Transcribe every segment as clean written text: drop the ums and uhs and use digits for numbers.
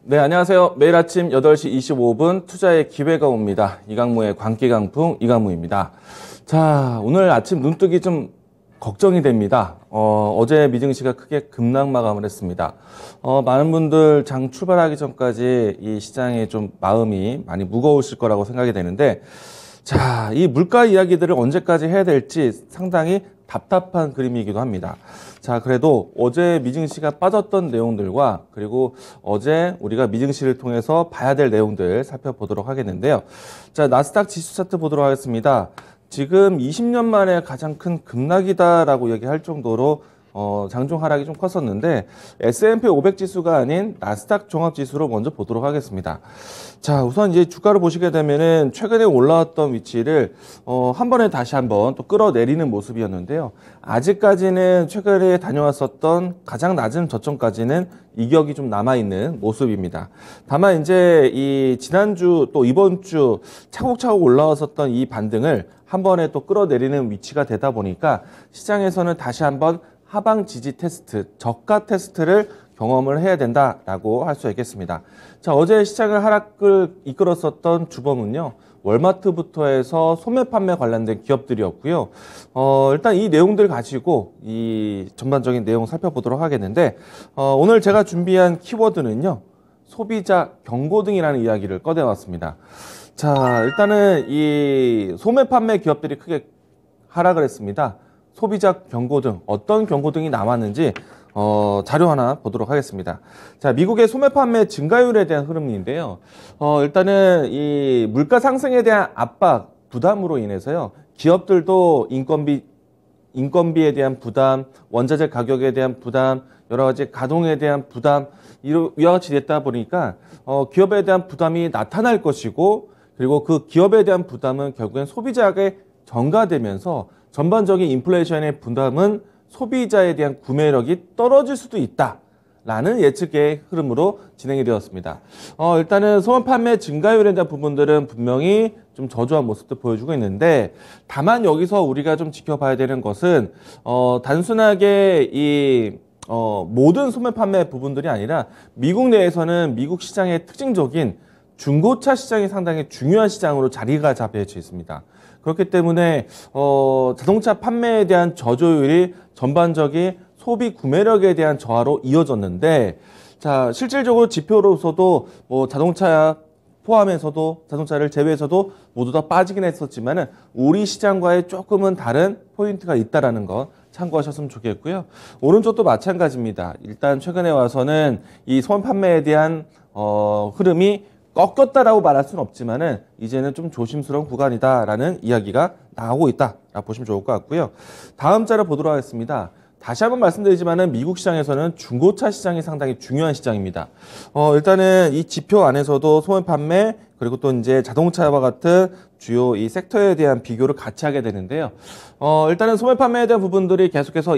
네, 안녕하세요. 매일 아침 8시 25분 투자의 기회가 옵니다. 이강무의 광기강풍 이강무입니다. 자, 오늘 아침 눈뜨기 좀 걱정이 됩니다. 어제 미증시가 크게 급락 마감을 했습니다. 많은 분들 장 출발하기 전까지 이 시장에 좀 마음이 많이 무거우실 거라고 생각이 되는데, 자, 이 물가 이야기들을 언제까지 해야 될지 상당히 답답한 그림이기도 합니다. 자, 그래도 어제 미증시가 빠졌던 내용들과 그리고 어제 우리가 미증시를 통해서 봐야 될 내용들 살펴보도록 하겠는데요. 자, 나스닥 지수 차트 보도록 하겠습니다. 지금 20년 만에 가장 큰 급락이다라고 얘기할 정도로 장중 하락이 좀 컸었는데 S&P 500 지수가 아닌 나스닥 종합 지수로 먼저 보도록 하겠습니다. 자, 우선 이제 주가를 보시게 되면은 최근에 올라왔던 위치를 한 번에 다시 한번 또 끌어내리는 모습이었는데요. 아직까지는 최근에 다녀왔었던 가장 낮은 저점까지는 이격이 좀 남아있는 모습입니다. 다만 이제 이 지난주 또 이번 주 차곡차곡 올라왔었던 이 반등을 한 번에 또 끌어내리는 위치가 되다 보니까 시장에서는 다시 한번 하방 지지 테스트, 저가 테스트를 경험을 해야 된다라고 할 수 있겠습니다. 자, 어제 시장을 하락을 이끌었었던 주범은요, 월마트부터 해서 소매 판매 관련된 기업들이었고요. 일단 이 내용들 가지고 이 전반적인 내용 살펴보도록 하겠는데, 오늘 제가 준비한 키워드는요, 소비자 경고등이라는 이야기를 꺼내왔습니다. 자, 일단은 이 소매 판매 기업들이 크게 하락을 했습니다. 소비자 경고등, 어떤 경고등이 나왔는지 자료 하나 보도록 하겠습니다. 자, 미국의 소매 판매 증가율에 대한 흐름인데요. 일단은 이 물가 상승에 대한 압박, 부담으로 인해서요. 기업들도 인건비에 대한 부담, 원자재 가격에 대한 부담, 여러 가지 가동에 대한 부담, 이와 같이 됐다 보니까 기업에 대한 부담이 나타날 것이고, 그리고 그 기업에 대한 부담은 결국엔 소비자에게 전가되면서 전반적인 인플레이션의 부담은 소비자에 대한 구매력이 떨어질 수도 있다라는 예측의 흐름으로 진행이 되었습니다. 일단은 소매 판매 증가율에 대한 부분들은 분명히 좀 저조한 모습도 보여주고 있는데, 다만 여기서 우리가 좀 지켜봐야 되는 것은 단순하게 이 모든 소매 판매 부분들이 아니라 미국 내에서는 미국 시장의 특징적인 중고차 시장이 상당히 중요한 시장으로 자리가 잡혀져 있습니다. 그렇기 때문에 자동차 판매에 대한 저조율이 전반적인 소비 구매력에 대한 저하로 이어졌는데, 자, 실질적으로 지표로서도 뭐 자동차 포함해서도 자동차를 제외해서도 모두 다 빠지긴 했었지만은 우리 시장과의 조금은 다른 포인트가 있다라는 거 참고하셨으면 좋겠고요. 오른쪽도 마찬가지입니다. 일단 최근에 와서는 이 소매 판매에 대한 흐름이 꺾였다라고 말할 수는 없지만은 이제는 좀 조심스러운 구간이다라는 이야기가 나오고 있다라고 보시면 좋을 것 같고요. 다음 자료 보도록 하겠습니다. 다시 한번 말씀드리지만은 미국 시장에서는 중고차 시장이 상당히 중요한 시장입니다. 일단은 이 지표 안에서도 소매 판매 그리고 또 이제 자동차와 같은 주요 이 섹터에 대한 비교를 같이 하게 되는데요. 일단은 소매 판매에 대한 부분들이 계속해서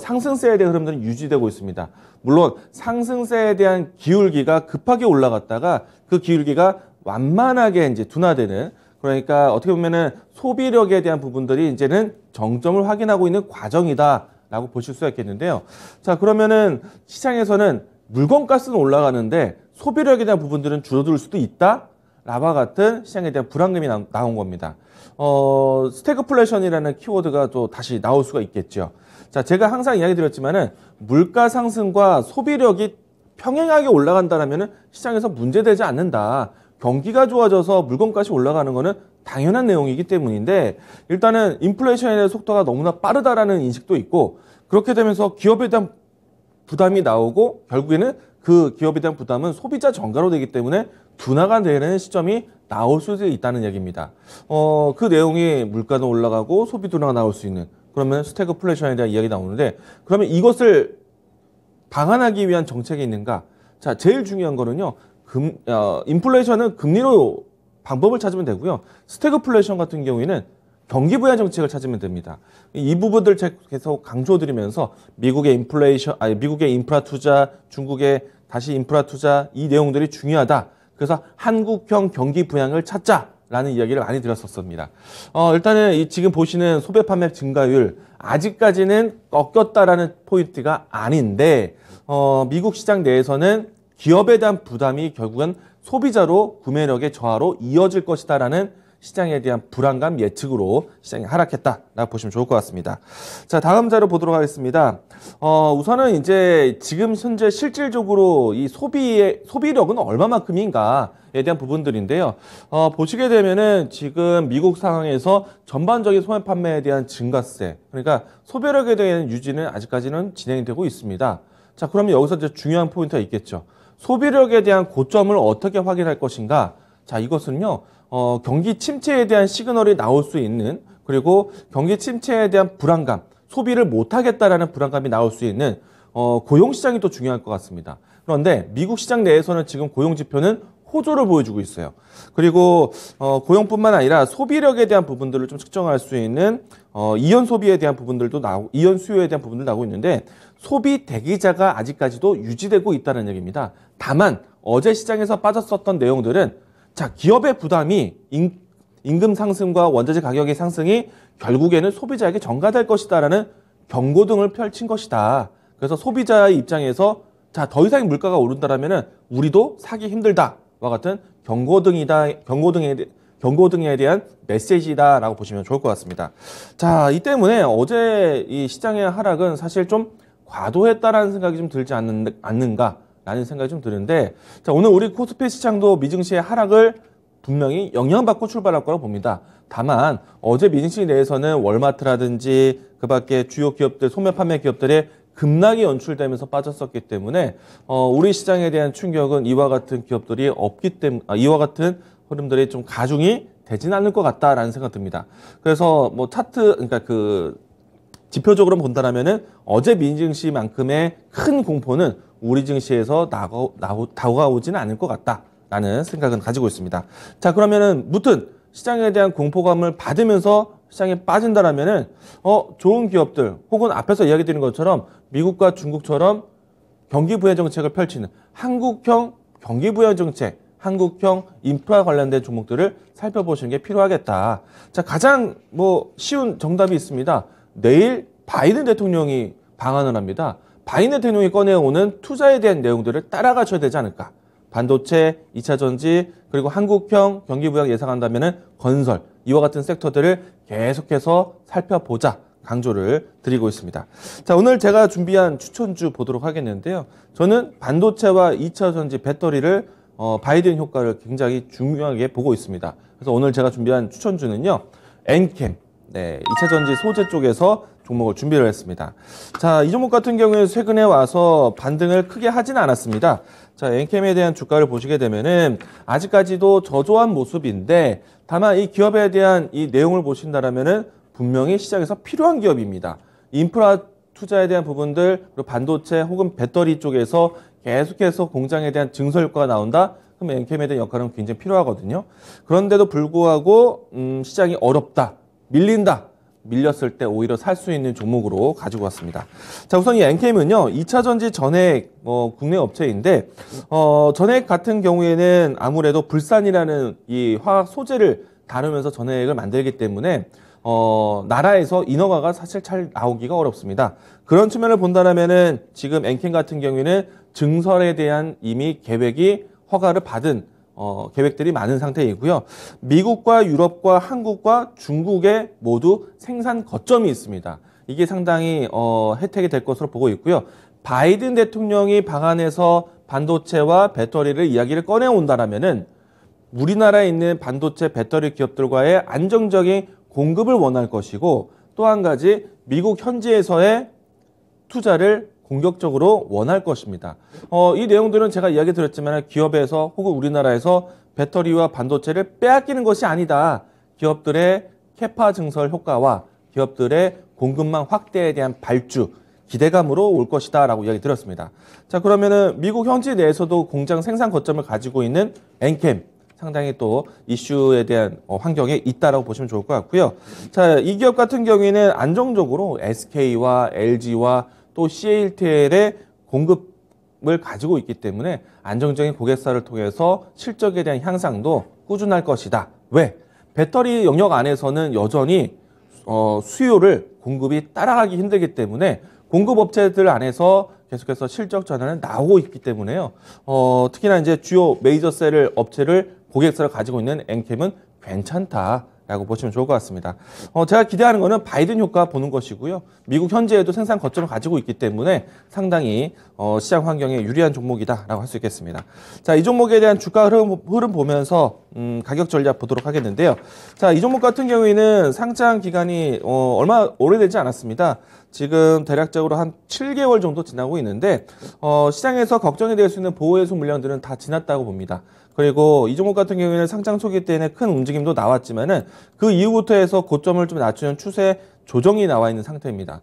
상승세에 대한 흐름들은 유지되고 있습니다. 물론 상승세에 대한 기울기가 급하게 올라갔다가 그 기울기가 완만하게 이제 둔화되는, 그러니까 어떻게 보면은 소비력에 대한 부분들이 이제는 정점을 확인하고 있는 과정이다라고 보실 수가 있겠는데요. 자, 그러면은 시장에서는 물건가스는 올라가는데 소비력에 대한 부분들은 줄어들 수도 있다? 라와 같은 시장에 대한 불안감이 나온 겁니다. 스태그플레이션이라는 키워드가 또 다시 나올 수가 있겠죠. 자, 제가 항상 이야기 드렸지만은 물가 상승과 소비력이 평행하게 올라간다라면은 시장에서 문제되지 않는다. 경기가 좋아져서 물건값이 올라가는 거는 당연한 내용이기 때문인데, 일단은 인플레이션에 대한 속도가 너무나 빠르다라는 인식도 있고, 그렇게 되면서 기업에 대한 부담이 나오고 결국에는 그 기업에 대한 부담은 소비자 전가로 되기 때문에 둔화가 되는 시점이 나올 수도 있다는 얘기입니다. 그 내용이 물가는 올라가고 소비 둔화가 나올 수 있는, 그러면 스태그플레이션에 대한 이야기 나오는데, 그러면 이것을 방안하기 위한 정책이 있는가? 자, 제일 중요한 거는요, 인플레이션은 금리로 방법을 찾으면 되고요. 스태그플레이션 같은 경우에는 경기 부양 정책을 찾으면 됩니다. 이 부분들 계속 강조드리면서 미국의 미국의 인프라 투자, 중국의 다시 인프라 투자, 이 내용들이 중요하다. 그래서 한국형 경기 부양을 찾자라는 이야기를 많이 드렸었습니다. 일단은 지금 보시는 소비 판매 증가율 아직까지는 꺾였다라는 포인트가 아닌데, 미국 시장 내에서는 기업에 대한 부담이 결국은 소비자로 구매력의 저하로 이어질 것이다라는 시장에 대한 불안감 예측으로 시장이 하락했다라고 보시면 좋을 것 같습니다. 자, 다음 자료 보도록 하겠습니다. 우선은 이제 지금 현재 실질적으로 이 소비력은 얼마만큼인가에 대한 부분들인데요. 보시게 되면은 지금 미국 상황에서 전반적인 소매 판매에 대한 증가세, 그러니까 소비력에 대한 유지는 아직까지는 진행이 되고 있습니다. 자, 그러면 여기서 이제 중요한 포인트가 있겠죠. 소비력에 대한 고점을 어떻게 확인할 것인가? 자, 이것은요. 경기 침체에 대한 시그널이 나올 수 있는, 그리고 경기 침체에 대한 불안감, 소비를 못하겠다라는 불안감이 나올 수 있는 고용시장이 또 중요할 것 같습니다. 그런데 미국 시장 내에서는 지금 고용지표는 호조를 보여주고 있어요. 그리고 고용뿐만 아니라 소비력에 대한 부분들을 좀 측정할 수 있는 이연 소비에 대한 부분들도 이연 수요에 대한 부분들 나오고 있는데 소비 대기자가 아직까지도 유지되고 있다는 얘기입니다. 다만 어제 시장에서 빠졌었던 내용들은 자, 기업의 부담이 임금 상승과 원자재 가격의 상승이 결국에는 소비자에게 전가될 것이다라는 경고등을 펼친 것이다. 그래서 소비자의 입장에서 자, 더 이상 물가가 오른다라면은 우리도 사기 힘들다와 같은 경고등에 대한 메시지다라고 보시면 좋을 것 같습니다. 자, 이 때문에 어제 이 시장의 하락은 사실 좀 과도했다라는 생각이 좀 들지 않는가? 라는 생각이 좀 드는데, 자, 오늘 우리 코스피 시장도 미증시의 하락을 분명히 영향받고 출발할 거라고 봅니다. 다만 어제 미증시 내에서는 월마트라든지 그 밖에 주요 기업들, 소매 판매 기업들의 급락이 연출되면서 빠졌었기 때문에 우리 시장에 대한 충격은 이와 같은 기업들이 없기 때문에 이와 같은 흐름들이 좀 가중이 되진 않을 것 같다라는 생각 듭니다. 그래서 뭐 차트, 그러니까 지표적으로 본다라면은 어제 미증시만큼의 큰 공포는 우리 증시에서 다가오지는 않을 것 같다라는 생각은 가지고 있습니다. 자, 그러면은 무튼 시장에 대한 공포감을 받으면서 시장에 빠진다라면은 좋은 기업들 혹은 앞에서 이야기 드린 것처럼 미국과 중국처럼 경기 부양 정책을 펼치는 한국형 경기 부양 정책, 한국형 인프라 관련된 종목들을 살펴보시는 게 필요하겠다. 자, 가장 쉬운 정답이 있습니다. 내일 바이든 대통령이 방한을 합니다. 바이든 대통령이 꺼내오는 투자에 대한 내용들을 따라가셔야 되지 않을까. 반도체, 2차 전지, 그리고 한국형 경기 부양 예상한다면 건설, 이와 같은 섹터들을 계속해서 살펴보자 강조를 드리고 있습니다. 자, 오늘 제가 준비한 추천주 보도록 하겠는데요. 저는 반도체와 2차 전지 배터리를 바이든 효과를 굉장히 중요하게 보고 있습니다. 그래서 오늘 제가 준비한 추천주는요. 엔캠, 2차 전지 소재 쪽에서 종목을 준비를 했습니다. 자, 이 종목 같은 경우에는 최근에 와서 반등을 크게 하지는 않았습니다. 자, 엔캠에 대한 주가를 보시게 되면은 아직까지도 저조한 모습인데 다만 이 기업에 대한 이 내용을 보신다라면은 분명히 시장에서 필요한 기업입니다. 인프라 투자에 대한 부분들, 그리고 반도체 혹은 배터리 쪽에서 계속해서 공장에 대한 증설 효과가 나온다? 그럼 엔캠에 대한 역할은 굉장히 필요하거든요. 그런데도 불구하고 시장이 어렵다, 밀린다. 밀렸을 때 오히려 살 수 있는 종목으로 가지고 왔습니다. 자, 우선 이 엔캠은요, 2차 전지 전해액 국내 업체인데 전해액 같은 경우에는 아무래도 불산이라는 이 화학 소재를 다루면서 전해액을 만들기 때문에 나라에서 인허가가 사실 잘 나오기가 어렵습니다. 그런 측면을 본다면은 지금 엔캠 같은 경우에는 증설에 대한 이미 계획이 허가를 받은 계획들이 많은 상태이고요. 미국과 유럽과 한국과 중국에 모두 생산 거점이 있습니다. 이게 상당히 혜택이 될 것으로 보고 있고요. 바이든 대통령이 방한해서 반도체와 배터리를 이야기를 꺼내온다라면은 우리나라에 있는 반도체 배터리 기업들과의 안정적인 공급을 원할 것이고 또 한 가지 미국 현지에서의 투자를 공격적으로 원할 것입니다. 이 내용들은 제가 이야기 드렸지만 기업에서 혹은 우리나라에서 배터리와 반도체를 빼앗기는 것이 아니다. 기업들의 캐파 증설 효과와 기업들의 공급망 확대에 대한 발주, 기대감으로 올 것이다 라고 이야기 드렸습니다. 자, 그러면은 미국 현지 내에서도 공장 생산 거점을 가지고 있는 엔캠, 상당히 또 이슈에 대한 환경에 있다라고 보시면 좋을 것 같고요. 자, 이 기업 같은 경우에는 안정적으로 SK와 LG와 또 CATL의 공급을 가지고 있기 때문에 안정적인 고객사를 통해서 실적에 대한 향상도 꾸준할 것이다. 왜? 배터리 영역 안에서는 여전히 수요를 공급이 따라가기 힘들기 때문에 공급업체들 안에서 계속해서 실적 전환은 나오고 있기 때문에요. 특히나 이제 주요 메이저셀 업체를 고객사를 가지고 있는 엔캠은 괜찮다라고 보시면 좋을 것 같습니다. 제가 기대하는 거는 바이든 효과 보는 것이고요. 미국 현재에도 생산 거점을 가지고 있기 때문에 상당히 시장 환경에 유리한 종목이다라고 할 수 있겠습니다. 자, 이 종목에 대한 주가 흐름 보면서 가격 전략 보도록 하겠는데요. 자, 이 종목 같은 경우에는 상장 기간이 얼마 오래되지 않았습니다. 지금 대략적으로 한 7개월 정도 지나고 있는데 시장에서 걱정이 될 수 있는 보호해소 물량들은 다 지났다고 봅니다. 그리고 이 종목 같은 경우에는 상장 초기 때는 큰 움직임도 나왔지만은 그 이후부터 해서 고점을 좀 낮추는 추세 조정이 나와 있는 상태입니다.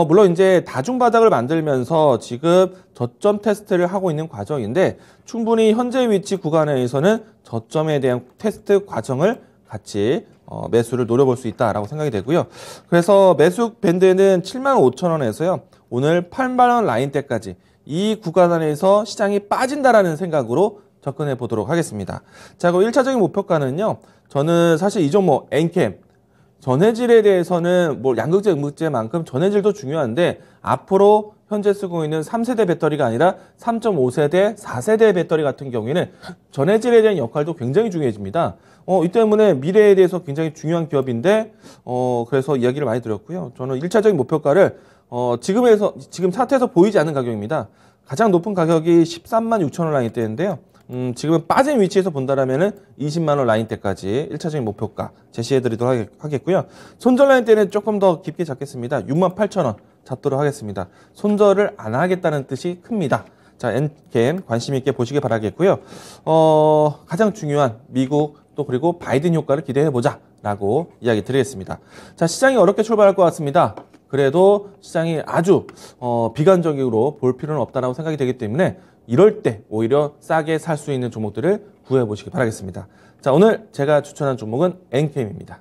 물론 이제 다중 바닥을 만들면서 지금 저점 테스트를 하고 있는 과정인데 충분히 현재 위치 구간에서는 저점에 대한 테스트 과정을 같이 매수를 노려볼 수 있다라고 생각이 되고요. 그래서 매수 밴드는 75,000원에서요. 오늘 8만원 라인대까지 이 구간 안에서 시장이 빠진다라는 생각으로 접근해 보도록 하겠습니다. 자, 그럼 1차적인 목표가는요. 저는 사실 이 종목 엔캠 전해질에 대해서는 뭐 양극재, 음극재만큼 전해질도 중요한데 앞으로 현재 쓰고 있는 3세대 배터리가 아니라 3.5세대, 4세대 배터리 같은 경우에는 전해질에 대한 역할도 굉장히 중요해집니다. 이 때문에 미래에 대해서 굉장히 중요한 기업인데 그래서 이야기를 많이 드렸고요. 저는 1차적인 목표가를 지금 차트에서 보이지 않는 가격입니다. 가장 높은 가격이 136,000원 라인대인데요. 지금은 빠진 위치에서 본다라면은 20만원 라인대까지 1차적인 목표가 제시해드리도록 하겠고요. 손절 라인대는 조금 더 깊게 잡겠습니다. 68,000원 잡도록 하겠습니다. 손절을 안 하겠다는 뜻이 큽니다. 자, 엔캠 관심 있게 보시기 바라겠고요. 가장 중요한 미국 또 그리고 바이든 효과를 기대해보자 라고 이야기 드리겠습니다. 자, 시장이 어렵게 출발할 것 같습니다. 그래도 시장이 아주 비관적으로 볼 필요는 없다라고 생각이 되기 때문에 이럴 때 오히려 싸게 살 수 있는 종목들을 구해보시기 바라겠습니다. 자, 오늘 제가 추천한 종목은 엔캠입니다.